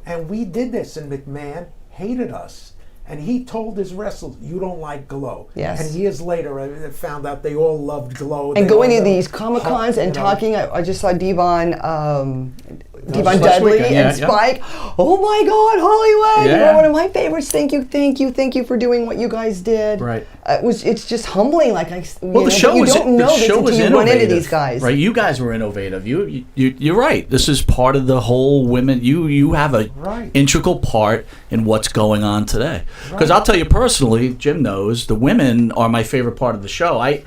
and we did this, and McMahon hated us. And he told his wrestlers, you don't like Glow. Yes. And years later, I found out they all loved Glow. And They going all to loved these Comic-Cons and talking, I just saw Devon last Dudley weekend, and yeah. Spike. Oh my God, Hollywood! Yeah. You're one of my favorites. Thank you for doing what you guys did. Right. It's just humbling. Like Well, the show you was don't know the this show until was you innovative. run into these guys. Right, you guys were innovative. You're right. This is part of the whole women. You have a integral part in what's going on today. Because I'll tell you personally, Jim knows the women are my favorite part of the show. I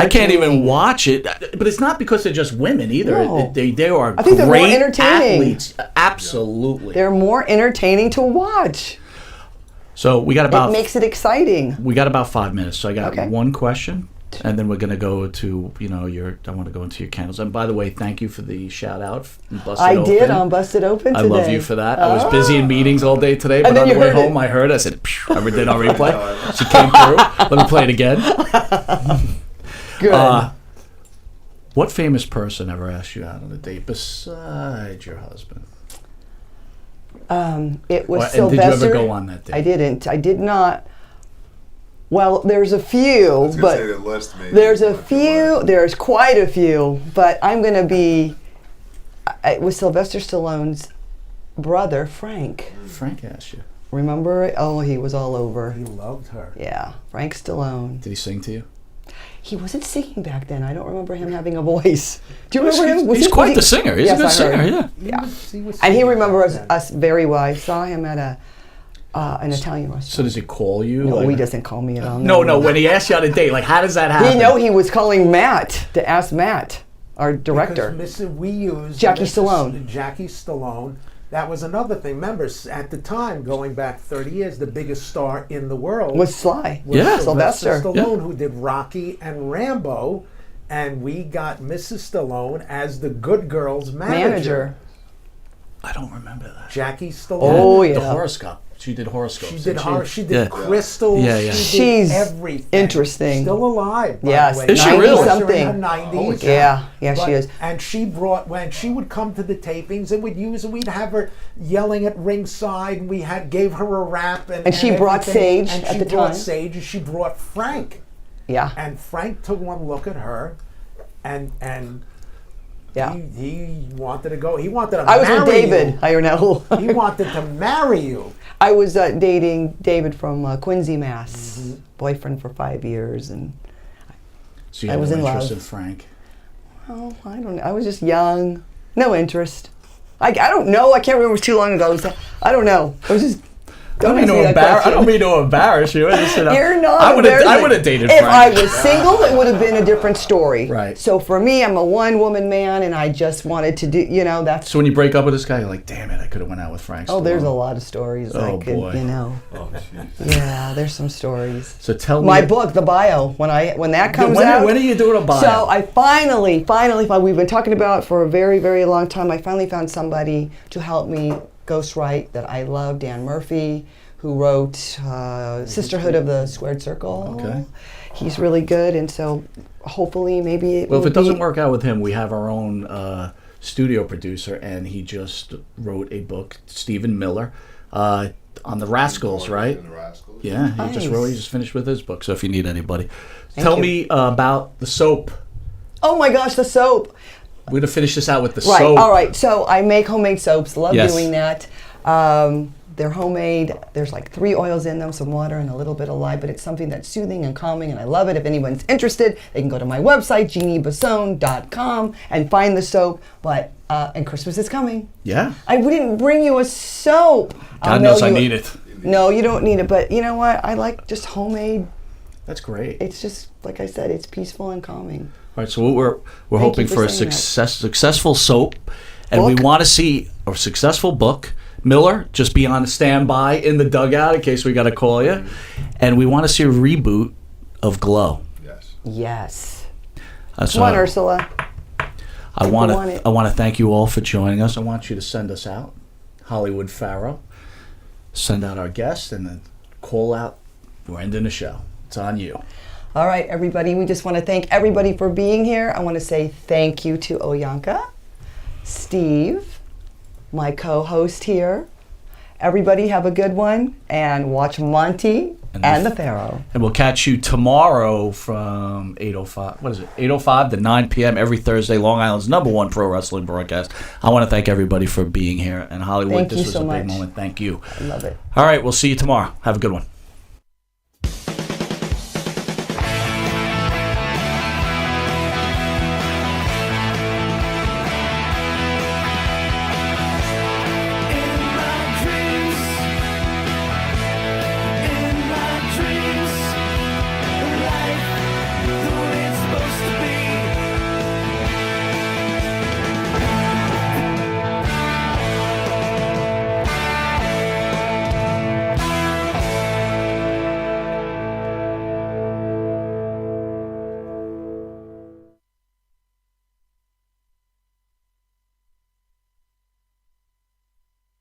can't even watch it, but it's not because they're just women either. No. They are I think they're more great entertaining. athletes. Absolutely. They're more entertaining to watch. So we got about It makes it exciting. we got about 5 minutes. So I got Okay. one question, and then we're gonna go to I want to go into your candles. And by the way, thank you for the shout out. I did on Busted Open I today. love you for that. I was busy in meetings all day today, but And then on the you way heard home, it. I heard. I said, "Phew," I did on replay. She came through. Let me play it again. Good. What famous person ever asked you out on a date besides your husband? It was And Sylvester. did you ever go on that date? I didn't. I did not. Well, there's a few, but say the list maybe. there's a few. There's quite a few, but I'm going to be. It was Sylvester Stallone's brother, Frank. Frank asked you. Remember? Oh, he was all over. He loved her. Yeah, Frank Stallone. Did he sing to you? He wasn't singing back then. I don't remember him having a voice. Do you remember him? He's quite the singer. He's a good singer. Yeah. Yeah. He was And he singing remembers back then. us very well. I saw him at an Italian restaurant. So does he call you? No, like- he doesn't call me at all. No. When he asked you on a date, like how does that happen? He know he was calling Matt to ask Matt, our director. Because we used Jackie Stallone. Jackie Stallone. That was another thing. Remember, at the time, going back 30 years, the biggest star in the world Was Sly. was Yeah. Sylvester Sylvester. Stallone, who did Rocky and Rambo, and we got Mrs. Stallone as the good girl's manager. I don't remember that. Jackie Stallone. Oh, yeah. The horoscope. She did horoscopes. She did didn't horror. She did Yeah. crystals. Yeah, yeah. She She's did everything. interesting. Still alive. By Yes, the way. Is she really? 90s, something. In her 90s. Yeah, yeah, But- she is. And she brought, when she would come to the tapings, and we'd have her yelling at ringside, and we gave her a rap, and she brought everything. Sage and at she the brought time. Sage, and she brought Frank, Yeah, and Frank took one look at her, and yeah. he wanted to go. He wanted to I was marry with David. you. I don't know. He wanted to marry you. I was dating David from Quincy, Mass. Mm-hmm. Boyfriend for 5 years, and So you I had was no in interest love. in Frank. oh, I don't know. I was just young, no interest. I don't know. I can't remember. It was too long ago. I don't know. I was just. I don't mean to embarrass you. I just said, You're not. I would embarrassing. have dated If Frank. I was single, it would have been a different story. Right. So for me, I'm a one-woman man, and I just wanted to do. That's. So when you break up with this guy, you're like, damn it, I could have went out with Frank. Oh, there's a Stallone." lot of stories. Oh, I could, boy. Oh, jeez. Yeah, there's some stories. So tell me. My book, the bio, when that comes out. When are you doing a bio? So I finally, we've been talking about it for a very, very long time. I finally found somebody to help me ghostwrite that I love, Dan Murphy, who wrote Sisterhood of the Squared Circle. Okay. He's really good, and so hopefully maybe it Well, will if it doesn't be- work out with him, we have our own studio producer, and he just wrote a book, Stephen Miller, on the Rascals, right? And the Rascals. Yeah, he just Nice. wrote. He just finished with his book. So if you need anybody, Thank tell you. me about the soap. Oh my gosh, the soap. We're gonna finish this out with the Right, soap. all right. So I make homemade soaps. Love Yes. doing that. They're homemade. There's like 3 oils in them, some water and a little bit of lye, but it's something that's soothing and calming, and I love it. If anyone's interested, they can go to my website, jeanniebasone.com, and find the soap. But and Christmas is coming. Yeah. I wouldn't bring you a soap. God knows I need it. No, you don't need it, but you know what? I like just homemade. That's great. It's just, like I said, it's peaceful and calming. All right, so we're Thank hoping you for for a saying that. successful soap, and we Book. want to see a successful book. Miller, just be on standby in the dugout in case we got to call you. And we want to see a reboot of Glow. Yes. Yes. So Come on, Ursula. I want want it. to thank you all for joining us. I want you to send us out, Hollywood Pharaoh. Send out our guest and then call out. We're ending the show. It's on you. All right, everybody. We just want to thank everybody for being here. I want to say thank you to Oyanka, Steve, my co-host here. Everybody have a good one and watch Monte and the Pharaoh. And we'll catch you tomorrow from 8:05. What is it? 8:05 to 9 p.m. every Thursday. Long Island's #1 pro wrestling broadcast. I want to thank everybody for being here. And Hollywood, Thank this you was so a big much. moment. Thank you. I love it. All right, we'll see you tomorrow. Have a good one.